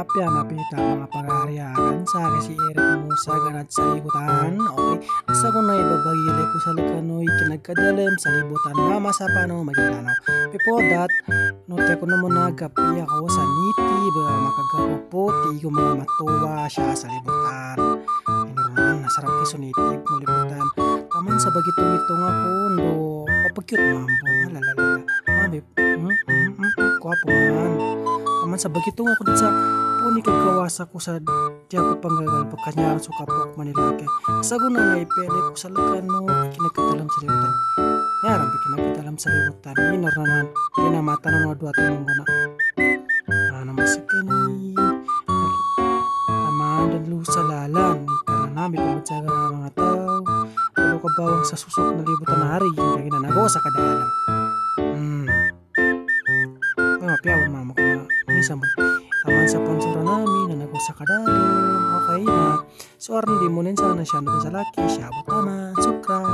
mapya mapita mga pagariakan sa si Eric Musa ganat sa libutan. Okay, basta ko na ibabagili ko sa lakanoy kinagkadalim sa libutan mama sa paano magilanaw. Before that, note ko na muna kapi ako sa niti ba makagarupo ti ko mga matuwa siya sa libutan. Inorman nasarap kiso nitib no libutan. Taman sa bagitong-itong ako ndo papagyot mambo halalala. Mabi, kwapo man. Taman sa bagitong ako dit sa puni kagkawasa ko sa di ako panggagal pagkanyaran so kapok manilaki. Sa guna na ipele ko sa lagano kinagkatalam sa libutan. Yaran kinagkatalam sa libutan. Inor naman kinamata na mga duwat mong guna. Namasakin ni tamaan dan lusa lalan. Karena namin pumatsaga ng mga tao. Pero kabawang sa susok na libutan na hari yung kaginanago sa kadalam. Ay mapiawan mama ko na minsan taman sa pansura namin na nagwa sa kadalam. Okay na. So aron di mo nin sana siya na sa laki siya. Taman. Sukra.